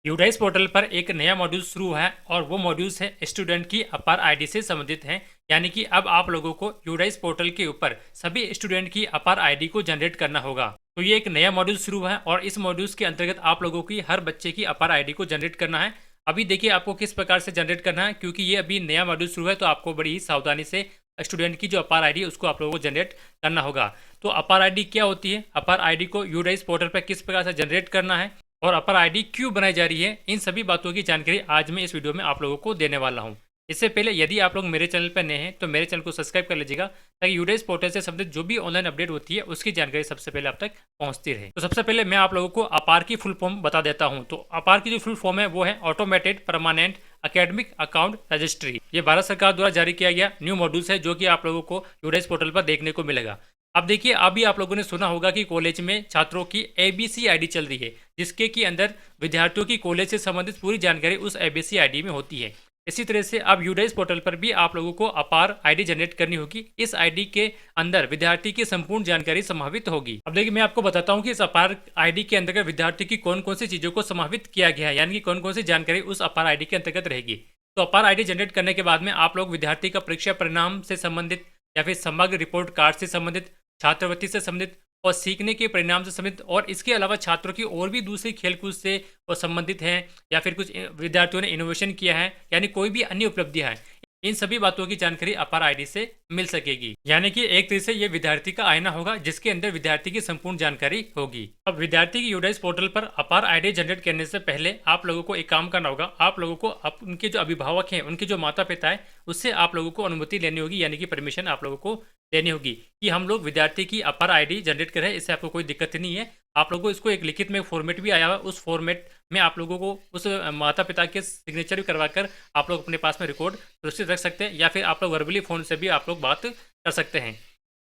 UDISE portal पर एक नया मॉड्यूल शुरू हुआ है और वो मॉड्यूल्स है स्टूडेंट की अपार आईडी से संबंधित हैं। यानी कि अब आप लोगों को यूडाइस पोर्टल के ऊपर सभी स्टूडेंट की अपार आईडी को जनरेट करना होगा। तो ये एक नया मॉड्यूल शुरू हुआ है और इस मॉड्यूल्स के अंतर्गत आप लोगों की हर बच्चे की अपार आईडी को जनरेट करना है। अभी देखिए आपको किस प्रकार से जनरेट करना है, क्योंकि ये अभी नया मॉड्यूल शुरू है तो आपको बड़ी ही सावधानी से स्टूडेंट की जो अपार आईडी है उसको आप लोगों को जनरेट करना होगा। तो अपार आईडी क्या होती है, अपार आईडी को यूडाइस पोर्टल पर किस प्रकार से जनरेट करना है और अपर आईडी क्यों बनाई जा रही है, इन सभी बातों की जानकारी आज मैं इस वीडियो में आप लोगों को देने वाला हूं। इससे पहले यदि आप लोग मेरे चैनल पर नए हैं तो मेरे चैनल को सब्सक्राइब कर लीजिएगा, ताकि यूडाइस पोर्टल से संबंधित जो भी ऑनलाइन अपडेट होती है उसकी जानकारी सबसे पहले आप तक पहुंचती रहे। तो सबसे पहले मैं आप लोगों को अपार की फुल फॉर्म बता देता हूं। तो अपार की जो फुल फॉर्म है वो है automated permanent academic account registry. ये भारत सरकार द्वारा जारी किया गया न्यू मॉड्यूल्स है जो कि आप लोगों को यूडाइस पोर्टल पर देखने को मिलेगा। अब देखिए, अभी आप लोगों ने सुना होगा कि कॉलेज में छात्रों की एबीसी आईडी चल रही है, जिसके की अंदर विद्यार्थियों की कॉलेज से संबंधित पूरी जानकारी उस एबीसी आईडी में होती है। इसी तरह से अब यूडाइस पोर्टल पर भी आप लोगों को अपार आईडी जनरेट करनी होगी। इस आईडी के अंदर विद्यार्थी की संपूर्ण जानकारी समावित होगी। अब देखिए, मैं आपको बताता हूं कि इस अपार आईडी के अंतर्गत विद्यार्थी की कौन कौन सी चीजों को समावित किया गया है, यानी कि कौन कौन सी जानकारी उस अपार आईडी के अंतर्गत रहेगी। तो अपार आईडी जनरेट करने के बाद में आप लोग विद्यार्थी का परीक्षा परिणाम से संबंधित या फिर समग्र रिपोर्ट कार्ड से संबंधित, छात्रवृत्ति से संबंधित और सीखने के परिणाम से संबंधित, और इसके अलावा छात्रों की और भी दूसरी खेलकूद से और संबंधित हैं, या फिर कुछ विद्यार्थियों ने इनोवेशन किया है, यानी कोई भी अन्य उपलब्धियां हैं, इन सभी बातों की जानकारी अपार आईडी से मिल सकेगी। यानी कि एक तरह से ये विद्यार्थी का आईना होगा जिसके अंदर विद्यार्थी की संपूर्ण जानकारी होगी। अब विद्यार्थी की यूडाइस पोर्टल पर अपार आईडी जनरेट करने से पहले आप लोगों को एक काम करना होगा। आप लोगों को उनके जो अभिभावक हैं, उनके जो माता पिता है, उससे आप लोगों को अनुमति लेनी होगी, यानी कि परमिशन आप लोगों को लेनी होगी कि हम लोग विद्यार्थी की अपार आईडी जनरेट कर रहे हैं। इससे आपको कोई दिक्कत नहीं है। आप लोगों को इसको एक लिखित में फॉर्मेट भी आया हुआ, उस फॉर्मेट में आप लोगों को उस माता पिता के सिग्नेचर भी करवाकर आप लोग अपने पास में रिकॉर्ड सुरक्षित रख सकते हैं, या फिर आप लोग वर्बली फ़ोन से भी आप लोग बात कर सकते हैं।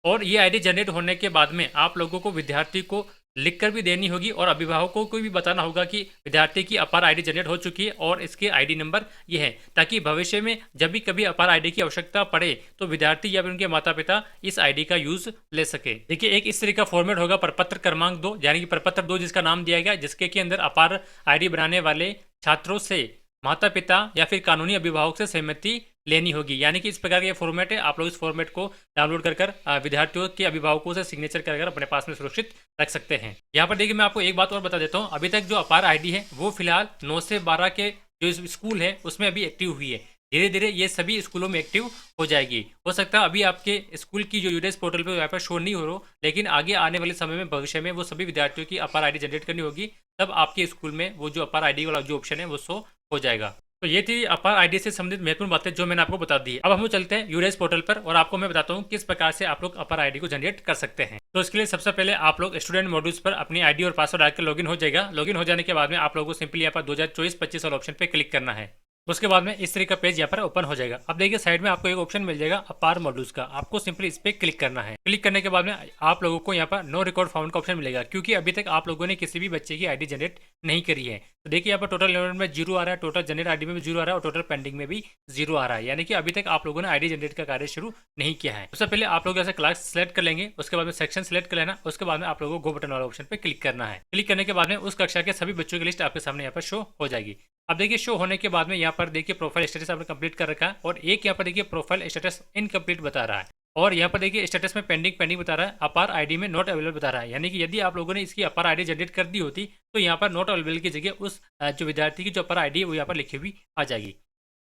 और ये आईडी जनरेट होने के बाद में आप लोगों को विद्यार्थी को लिखकर भी देनी होगी और अभिभावकों को भी बताना होगा कि विद्यार्थी की अपार आईडी जनरेट हो चुकी है और इसके आईडी नंबर ये है, ताकि भविष्य में जब भी कभी अपार आईडी की आवश्यकता पड़े तो विद्यार्थी या फिर उनके माता पिता इस आईडी का यूज ले सके। देखिए, एक इस तरह का फॉर्मेट होगा प्रपत्र क्रमांक 2, यानी कि प्रपत्र 2 जिसका नाम दिया गया, जिसके के अंदर अपार आईडी बनाने वाले छात्रों से माता पिता या फिर कानूनी अभिभावक से सहमति लेनी होगी। यानी कि इस प्रकार का फॉर्मेट है। आप लोग इस फॉर्मेट को डाउनलोड कर विद्यार्थियों के अभिभावकों से सिग्नेचर कर अपने पास में सुरक्षित रख सकते हैं। यहाँ पर देखिए, मैं आपको एक बात और बता देता हूँ। अभी तक जो अपार आईडी है वो फिलहाल 9 से 12 के जो स्कूल है उसमें अभी एक्टिव हुई है। धीरे धीरे ये सभी स्कूलों में एक्टिव हो जाएगी। हो सकता है अभी आपके स्कूल की जो यूडाइस पोर्टल पे यहाँ पर शो नहीं हो रहा, लेकिन आगे आने वाले समय में भविष्य में वो सभी विद्यार्थियों की अपार आईडी जनरेट करनी होगी, तब आपके स्कूल में वो जो अपार आईडी वाला जो ऑप्शन है वो शो हो जाएगा। तो ये थी अपार आईडी से संबंधित महत्वपूर्ण बातें जो मैंने आपको बता दी। अब हम चलते हैं यूडाइस पोर्टल पर और आपको मैं बताता हूँ किस प्रकार से आप लोग अपार आईडी को जनरेट कर सकते हैं। तो इसके लिए सबसे पहले आप लोग स्टूडेंट मॉड्यूल्स पर अपनी आईडी और पासवर्ड डालकर लॉगिन हो जाएगा। लॉगिन हो जाने के बाद में आप लोगों को सिंपली यहाँ पर 2024-25 वाला ऑप्शन पे क्लिक करना है। उसके बाद में इस तरह का पेज यहाँ पर ओपन हो जाएगा। अब देखिए, साइड में आपको एक ऑप्शन मिल जाएगा अपार मॉड्यूल्स का। आपको सिंपली इस पे क्लिक करना है। क्लिक करने के बाद में आप लोगों को यहाँ पर नो रिकॉर्ड फाउंड का ऑप्शन मिलेगा, क्योंकि अभी तक आप लोगों ने किसी भी बच्चे की आईडी जनरेट नहीं करी है। तो देखिए, यहाँ पर टोटल एनरोलमेंट में 0 आ रहा है, टोटल जनरेट आईडी में भी 0 आ रहा है और टोटल पेंडिंग में भी 0 आ रहा है। यानी कि अभी तक आप लोगों ने आईडी जनरेट का कार्य शुरू नहीं किया है। उससे पहले आप लोग ऐसे क्लास सेलेक्ट कर लेंगे, उसके बाद में सेक्शन सेलेक्ट कर लेना, उसके बाद में आप लोगों को गो बटन वाला ऑप्शन पे क्लिक करना है। क्लिक करने के बाद में उस कक्षा के सभी बच्चों की लिस्ट आपके सामने यहाँ पर शो हो जाएगी। अब देखिए, शो होने के बाद में यहाँ पर देखिए प्रोफाइल स्टेटस आपने कंप्लीट कर रखा है और एक यहाँ पर देखिए प्रोफाइल स्टेटस इनकम्प्लीट बता रहा है, और यहाँ पर देखिए स्टेटस में पेंडिंग बता रहा है, अपार आईडी में नॉट अवेलेबल बता रहा है। यानी कि यदि आप लोगों ने इसकी अपार आईडी जनरेट कर दी होती तो यहाँ पर नॉट अवेलेबल की जगह उस जो विद्यार्थी की जो अपार आईडी है वो यहाँ पर लिखी हुई आ जाएगी।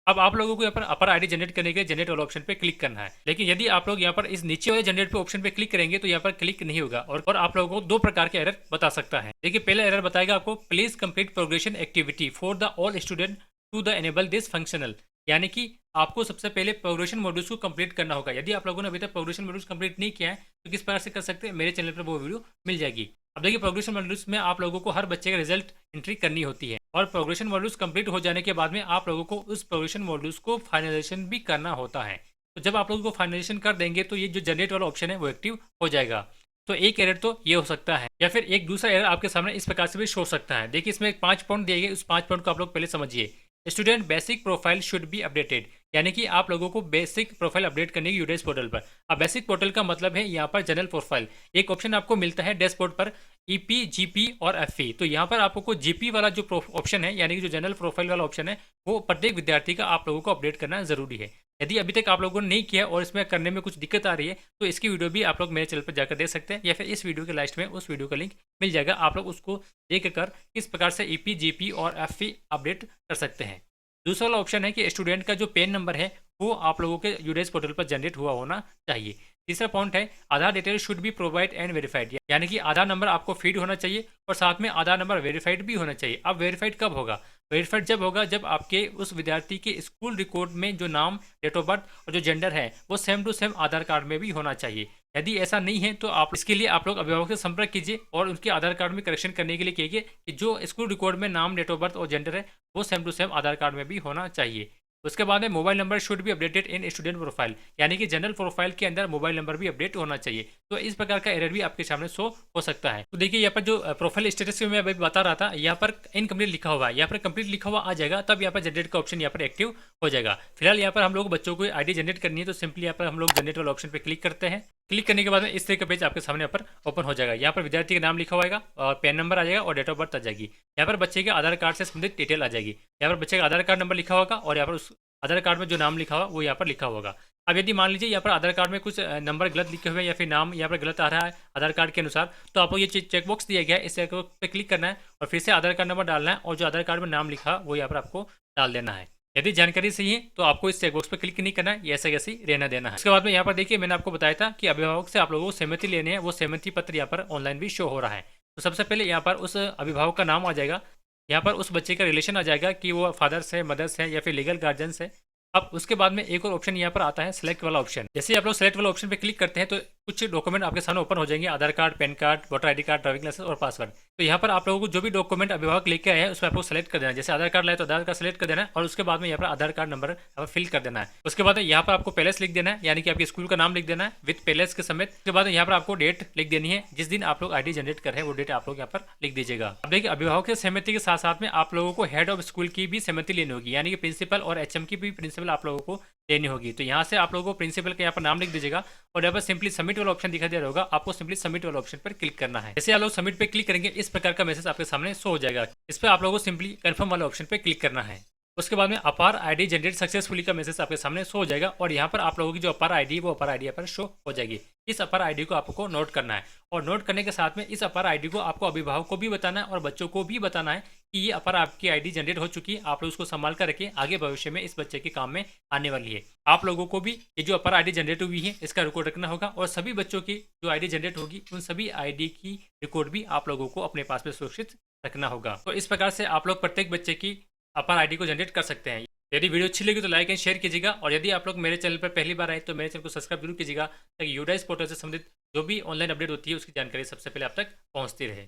अब आप लोगों को यहाँ पर अपर आईडी जनरेट करने के लिए जनरेट वाला ऑप्शन पे क्लिक करना है, लेकिन यदि आप लोग यहाँ पर इस नीचे वाले जनरेट पे ऑप्शन पे क्लिक करेंगे तो यहाँ पर क्लिक नहीं होगा और आप लोगों को 2 प्रकार के एरर बता सकता है। देखिए, पहला एरर बताएगा आपको please complete progression activity for the all student to the enable this functional. यानी कि आपको सबसे पहले प्रोग्रेशन मॉड्यूल्स को कंप्लीट करना होगा। यदि आप लोगों ने अभी तक प्रोग्रेशन मॉड्यूल्स कंप्लीट नहीं किया है तो किस प्रकार से कर सकते हैं, मेरे चैनल पर वो वीडियो मिल जाएगी। अब देखिए, प्रोग्रेशन मॉड्यूल्स में आप लोगों को हर बच्चे का रिजल्ट एंट्री करनी होती है और प्रोग्रेशन मॉड्यूल्स कंप्लीट हो जाने के बाद में आप लोगों को उस प्रोग्रेशन मॉड्यूल्स को फाइनलाइजेशन भी करना होता है। तो जब आप लोगों को फाइनलाइजेशन कर देंगे तो ये जो जनरेट वाला ऑप्शन है वो एक्टिव हो जाएगा। तो एक एरर तो ये हो सकता है, या फिर एक दूसरा एरर आपके सामने इस प्रकार से भी शो सकता है। देखिए, इसमें 5 पॉइंट दिए गए, उस 5 पॉइंट को आप लोग पहले समझिए। Student basic profile should be updated, यानी कि आप लोगों को बेसिक प्रोफाइल अपडेट करने की यूडाइस पोर्टल पर। अब बेसिक पोर्टल का मतलब है यहाँ पर जनरल प्रोफाइल। एक ऑप्शन आपको मिलता है डैशबोर्ड पर ईपी, जीपी और एफई। तो यहाँ पर आपको जीपी वाला जो ऑप्शन है, यानी कि जो जनरल प्रोफाइल वाला ऑप्शन है, वो प्रत्येक विद्यार्थी का आप लोगों को अपडेट करना जरूरी है। यदि अभी तक आप लोगों ने नहीं किया और इसमें करने में कुछ दिक्कत आ रही है, तो इसकी वीडियो भी आप लोग मेरे चैनल पर जाकर देख सकते हैं, या फिर इस वीडियो के लास्ट में उस वीडियो का लिंक मिल जाएगा। आप लोग उसको देख कर किस प्रकार से ईपी, जीपी और एफई अपडेट कर सकते हैं। दूसरा वाला ऑप्शन है कि स्टूडेंट का जो पेन नंबर है वो आप लोगों के यूडाइस पोर्टल पर जनरेट हुआ होना चाहिए। तीसरा पॉइंट है Aadhaar detail should be provide and verified, यानी कि आधार नंबर आपको फीड होना चाहिए और साथ में आधार नंबर वेरीफाइड भी होना चाहिए। अब वेरीफाइड कब होगा? वेरीफाइड जब होगा जब आपके उस विद्यार्थी के स्कूल रिकॉर्ड में जो नाम, डेट ऑफ बर्थ और जो जेंडर है वो same to same Aadhaar card में भी होना चाहिए। यदि ऐसा नहीं है तो आप इसके लिए आप लोग अभिभावक से संपर्क कीजिए और उनके आधार कार्ड में करेक्शन करने के लिए कहिए कि जो स्कूल रिकॉर्ड में नाम, डेट ऑफ बर्थ और जेंडर है वो same to same Aadhaar card में भी होना चाहिए। उसके बाद में मोबाइल नंबर शुड भी अपडेटेड इन स्टूडेंट प्रोफाइल, यानी कि जनरल प्रोफाइल के अंदर मोबाइल नंबर भी अपडेट होना चाहिए। तो इस प्रकार का एरर भी आपके सामने शो हो सकता है। तो देखिए यहाँ पर जो प्रोफाइल स्टेटस में मैं अभी बता रहा था, यहाँ पर इनकम्प्लीट लिखा हुआ है, यहाँ पर कंप्लीट लिखा हुआ आ जाएगा, तब यहाँ पर जनरेट का ऑप्शन यहाँ पर एक्टिव हो जाएगा। फिलहाल यहाँ पर हम लोग बच्चों को आईडी जनरेट करनी है, तो सिंपली यहाँ पर हम लोग जनरेट वाला ऑप्शन पर क्लिक करते हैं। क्लिक करने के बाद में इस तरह का पेज आपके सामने यहाँ पर ओपन हो जाएगा। यहाँ पर विद्यार्थी का नाम लिखा होगा और पैन नंबर आ जाएगा और डेट ऑफ बर्थ आ जाएगी। यहाँ पर बच्चे के आधार कार्ड से संबंधित डिटेल आ जाएगी। यहाँ पर बच्चे का आधार कार्ड नंबर लिखा होगा और यहाँ पर उस आधार कार्ड में जो नाम लिखा हुआ वो यहाँ पर लिखा होगा। अब यदि मान लीजिए यहाँ पर आधार कार्ड में कुछ नंबर गलत लिखे हुए हैं या फिर नाम यहाँ पर गलत आ रहा है आधार कार्ड के अनुसार, तो आपको ये चेकबॉक्स दिया गया है, इस चेकबॉक्स पे क्लिक करना है और फिर से आधार कार्ड नंबर डालना है और जो आधार कार्ड में नाम लिखा वो यहाँ पर आपको डाल देना है। यदि जानकारी सही है तो आपको इस चेकबॉक्स पर क्लिक नहीं करना है, ये ऐसे कैसे रहना देना है। उसके बाद में यहाँ पर देखिए मैंने आपको बताया था कि अभिभावक से आप लोगों को सहमति लेनी है, वो सहमति पत्र यहाँ पर ऑनलाइन भी शो हो रहा है। तो सबसे पहले यहाँ पर उस अभिभावक का नाम आ जाएगा, यहाँ पर उस बच्चे का रिलेशन आ जाएगा कि वो फादर्स है, मदर्स है या फिर लीगल गार्जियंस है। अब उसके बाद में एक और ऑप्शन यहाँ पर आता है सिलेक्ट वाला ऑप्शन। जैसे आप लोग सिलेक्ट वाला ऑप्शन पे क्लिक करते हैं तो कुछ डॉक्यूमेंट आपके सामने ओपन हो जाएंगे, Aadhaar card, PAN card, voter ID card, driving licence और पासवर्ड। तो यहाँ पर आप लोगों को जो भी डॉक्यूमेंट अभिभावक लेके आए हैं उसमें आपको सेलेक्ट कर देना है। जैसे आधार कार्ड लाए तो आधार कार्ड सेलेक्ट कर देना है और उसके बाद में यहाँ पर आधार कार्ड नंबर यहाँ पर फिल कर देना है। उसके बाद यहाँ पर आपको पैलेस लिख देना है, यानी कि आपके स्कूल का नाम लिख देना है विद पैलेस के समेत। उसके बाद यहाँ पर आपको डेट लिख देनी है, जिस दिन आप लोग आईडी जनरेट कर रहे हैं वो डेट आप लोग यहाँ पर लिख दीजिएगा। अब देखिए अभिभावक की सहमति के साथ साथ में आप लोगों को हेड ऑफ स्कूल की भी सहमति लेनी होगी, यानी कि प्रिंसिपल और एचएम की भी प्रिंसिपल आप लोगों को लेनी होगी। तो यहाँ से आप लोगों को प्रिंसिपल का यहाँ पर नाम लिख दीजिएगा और यहाँ पर सिंपली सबमिट वाला ऑप्शन दिखाई दे रहा होगा, आपको सिंपली सबमिट वाला ऑप्शन पर क्लिक करना है। जैसे आप लोग सबमिट पे क्लिक करेंगे इस प्रकार का मैसेज आपके सामने शो हो जाएगा। इस पर आप लोगों को सिंपली कंफर्म वाले ऑप्शन पे क्लिक करना है। उसके बाद में अपार आईडी जनरेट सक्सेसफुली का मैसेज आपके सामने शो हो जाएगा और यहाँ पर आप लोगों की जो अपार आईडी वो अपार आईडी यहाँ पर शो हो जाएगी। इस अपार आईडी को आपको नोट करना है और नोट करने के साथ में इस अपार आईडी को आपको अभिभावक को भी बताना है और बच्चों को भी बताना है कि ये अपार आपकी आईडी जनरेट हो चुकी है, आप लोग उसको संभाल कर रखिए, आगे भविष्य में इस बच्चे के काम में आने वाली है। आप लोगों को भी ये जो अपार आईडी जनरेट हुई है इसका रिकॉर्ड रखना होगा और सभी बच्चों की जो आईडी जनरेट होगी उन सभी आईडी की रिकॉर्ड भी आप लोगों को अपने पास में सुरक्षित रखना होगा। तो इस प्रकार से आप लोग प्रत्येक बच्चे की अपार आईडी को जनरेट कर सकते हैं। यदि वीडियो अच्छी लगी तो लाइक एंड शेयर कीजिएगा और यदि आप लोग मेरे चैनल पर पहली बार आए तो मेरे चैनल को सब्सक्राइब जरूर कीजिएगा ताकि यूडाइस पोर्टल से संबंधित जो भी ऑनलाइन अपडेट होती है उसकी जानकारी सबसे पहले आप तक पहुंचती रहे।